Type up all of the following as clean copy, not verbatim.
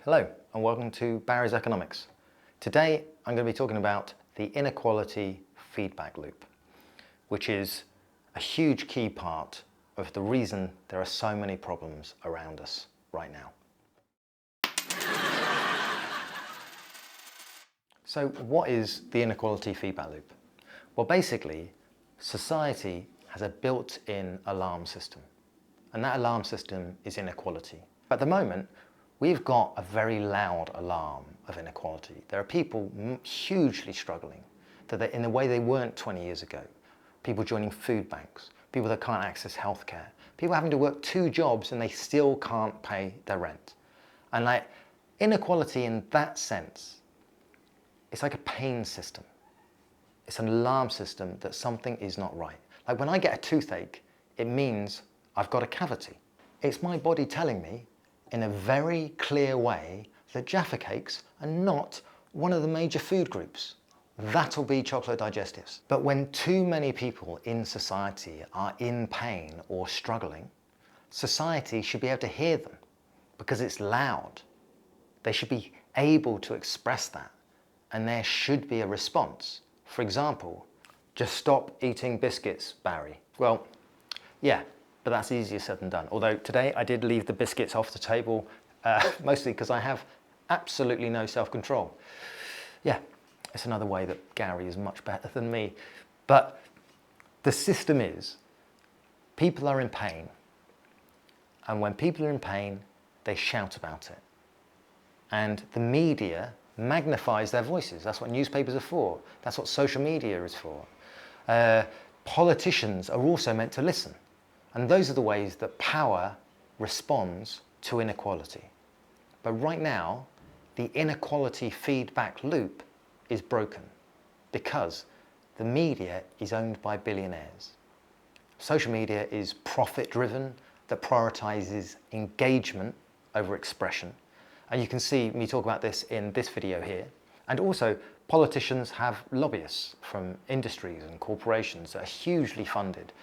Hello and welcome to Barry's Economics. Today I'm going to be talking about the inequality feedback loop, which is a huge key part of the reason there are so many problems around us right now. So what is the inequality feedback loop? Well, basically, society has a built-in alarm system, and that alarm system is inequality. At the moment, we've got a very loud alarm of inequality. There are people hugely struggling in the way they weren't 20 years ago. People joining food banks, people that can't access healthcare, people having to work 2 jobs and they still can't pay their rent. And inequality in that sense, it's like a pain system. It's an alarm system that something is not right. Like when I get a toothache, it means I've got a cavity. It's my body telling me in a very clear way that Jaffa cakes are not one of the major food groups. That'll be chocolate digestives. But when too many people in society are in pain or struggling, society should be able to hear them because it's loud. They should be able to express that, and there should be a response. For example, just stop eating biscuits, Barry. Well, yeah, but that's easier said than done. Although today I did leave the biscuits off the table, mostly because I have absolutely no self-control. Yeah, it's another way that Gary is much better than me. But the system is, people are in pain. And when people are in pain, they shout about it. And the media magnifies their voices. That's what newspapers are for. That's what social media is for. Politicians are also meant to listen. And those are the ways that power responds to inequality. But right now, the inequality feedback loop is broken because the media is owned by billionaires. Social media is profit-driven, that prioritizes engagement over expression. And you can see me talk about this in this video here. And also, politicians have lobbyists from industries and corporations that are hugely funded.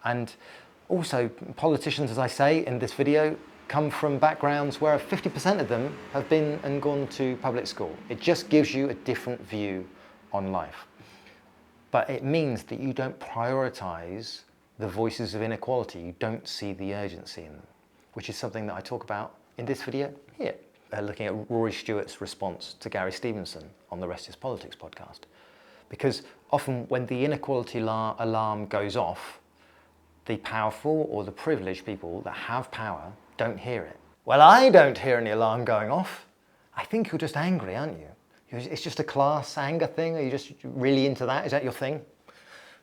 And also, politicians, as I say in this video, come from backgrounds where 50% of them have been and gone to public school. It just gives you a different view on life. But it means that you don't prioritize the voices of inequality. You don't see the urgency in them, which is something that I talk about in this video here, looking at Rory Stewart's response to Gary Stevenson on the Rest is Politics podcast. Because often when the inequality alarm goes off, the powerful or the privileged people that have power don't hear it. Well, I don't hear any alarm going off. I think you're just angry, aren't you? It's just a class anger thing. Are you just really into that? Is that your thing?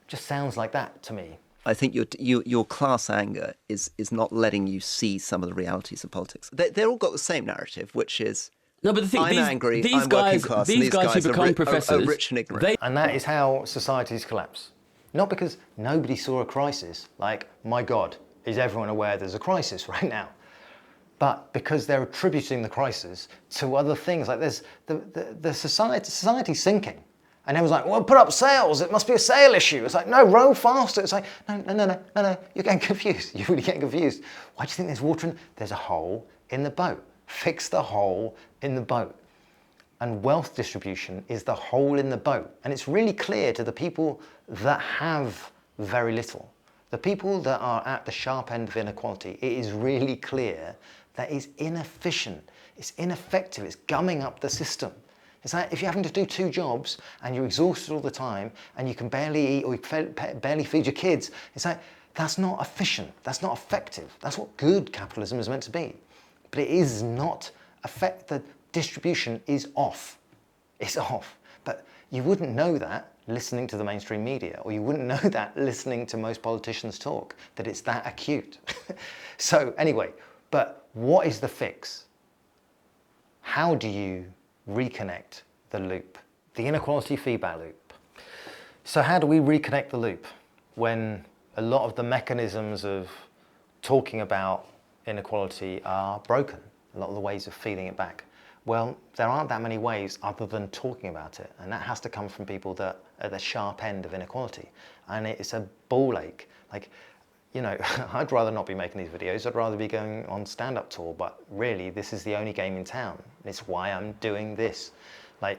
Just sounds like that to me. I think your class anger is not letting you see some of the realities of politics. They're all got the same narrative, which is no, but the thing, I'm angry, these I'm guys, working class, these and these guys who become professors, are rich and ignorant. And that is how societies collapse. Not because nobody saw a crisis, like, my God, is everyone aware there's a crisis right now? But because they're attributing the crisis to other things, like there's the society's sinking. And everyone's like, well, put up sails, it must be a sail issue. It's like, no, row faster. It's like, no, you're getting confused. You're really getting confused. Why do you think there's water in? There's a hole in the boat. Fix the hole in the boat. And wealth distribution is the hole in the boat. And it's really clear to the people that have very little. The people that are at the sharp end of inequality, it is really clear that it's inefficient, it's ineffective, it's gumming up the system. It's like if you're having to do 2 jobs and you're exhausted all the time and you can barely eat or you barely feed your kids, it's like, that's not efficient, that's not effective. That's what good capitalism is meant to be. But it is not the distribution is off. It's off. But you wouldn't know that listening to the mainstream media, or you wouldn't know that listening to most politicians talk, that it's that acute. So anyway, but what is the fix? How do you reconnect the loop? The inequality feedback loop. So how do we reconnect the loop when a lot of the mechanisms of talking about inequality are broken? A lot of the ways of feeding it back. Well, there aren't that many ways other than talking about it, and that has to come from people that are at the sharp end of inequality. And it's a ball ache. Like, you know, I'd rather not be making these videos. I'd rather be going on stand-up tour, but really this is the only game in town. It's why I'm doing this. Like,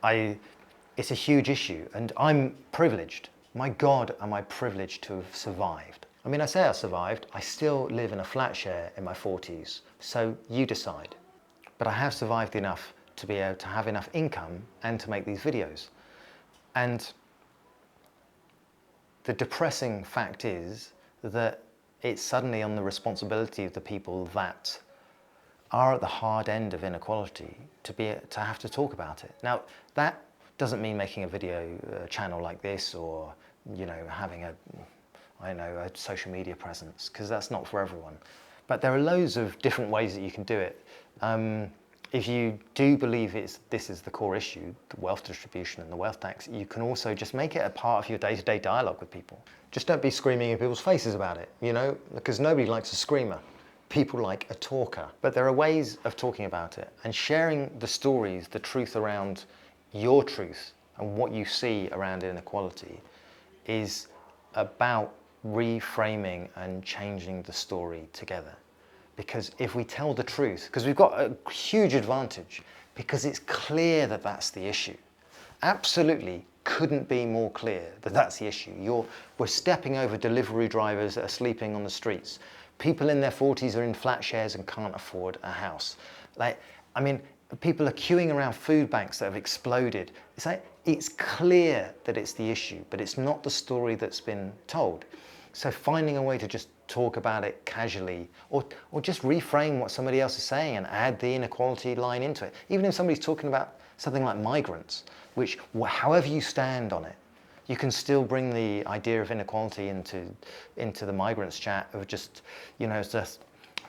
it's a huge issue, and I'm privileged. My God, am I privileged to have survived. I mean, I say I survived. I still live in a flat share in my 40s, so you decide. But I have survived enough to be able to have enough income and to make these videos. And the depressing fact is that it's suddenly on the responsibility of the people that are at the hard end of inequality to have to talk about it. Now, that doesn't mean making a video channel like this, or, you know, having a social media presence, because that's not for everyone. But there are loads of different ways that you can do it. If you do believe this is the core issue, the wealth distribution and the wealth tax, you can also just make it a part of your day-to-day dialogue with people. Just don't be screaming in people's faces about it, you know, because nobody likes a screamer. People like a talker. But there are ways of talking about it and sharing the stories, the truth around your truth and what you see around inequality is about reframing and changing the story together. Because if we tell the truth, because we've got a huge advantage, because it's clear that that's the issue. Absolutely couldn't be more clear that that's the issue. We're stepping over delivery drivers that are sleeping on the streets. People in their 40s are in flat shares and can't afford a house. Like, I mean, people are queuing around food banks that have exploded. It's like, it's clear that it's the issue, but it's not the story that's been told. So finding a way to just talk about it casually, or just reframe what somebody else is saying and add the inequality line into it. Even if somebody's talking about something like migrants, which, however you stand on it, you can still bring the idea of inequality into the migrants chat of just, you know, just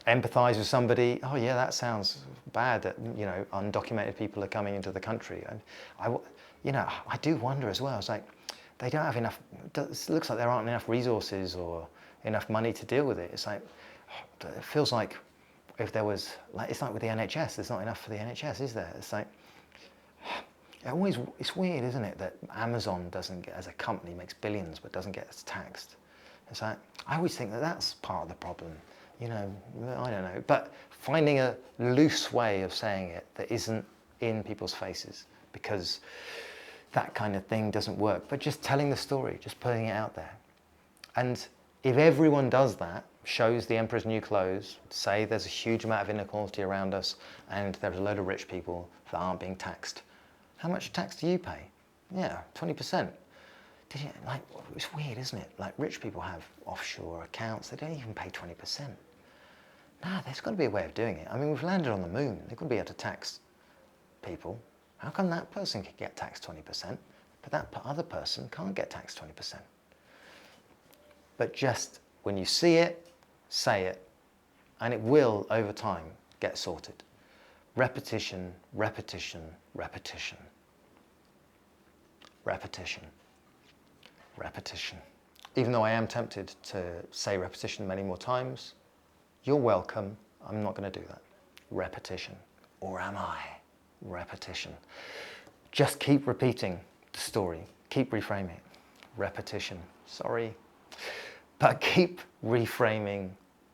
empathize with somebody. Oh yeah, that sounds bad that, you know, undocumented people are coming into the country. And I do wonder as well. It's like, they don't have enough, it looks like there aren't enough resources or enough money to deal with it. It's like, it feels like if there was, like, it's like with the NHS, there's not enough for the NHS, is there? It's like, it's weird, isn't it, that Amazon doesn't get, as a company, makes billions but doesn't get taxed. It's like, I always think that that's part of the problem. You know, I don't know, but finding a loose way of saying it that isn't in people's faces, because that kind of thing doesn't work, but just telling the story, just putting it out there. And if everyone does that, shows the emperor's new clothes, say there's a huge amount of inequality around us and there's a load of rich people that aren't being taxed, how much tax do you pay? Yeah, 20%. Like, it's weird, isn't it? Like, rich people have offshore accounts, they don't even pay 20%. Nah, there's got to be a way of doing it. I mean, we've landed on the moon, they've got to be able to tax people. How come that person can get taxed 20%, but that other person can't get taxed 20%? But just when you see it, say it, and it will, over time, get sorted. Repetition, repetition, repetition. Repetition, repetition. Even though I am tempted to say repetition many more times, you're welcome. I'm not going to do that. Repetition. Or am I? Repetition. Just keep repeating the story. Keep reframing it. Repetition. Sorry. But keep reframing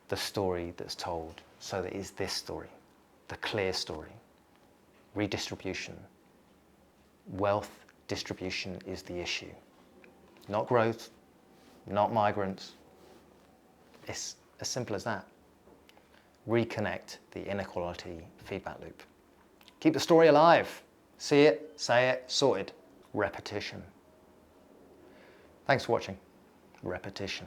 the story that's told so that it's this story, the clear story. Redistribution. Wealth distribution is the issue. Not growth, not migrants. It's as simple as that. Reconnect the inequality feedback loop. Keep the story alive. See it, say it, sorted. Repetition. Thanks for watching. Repetition.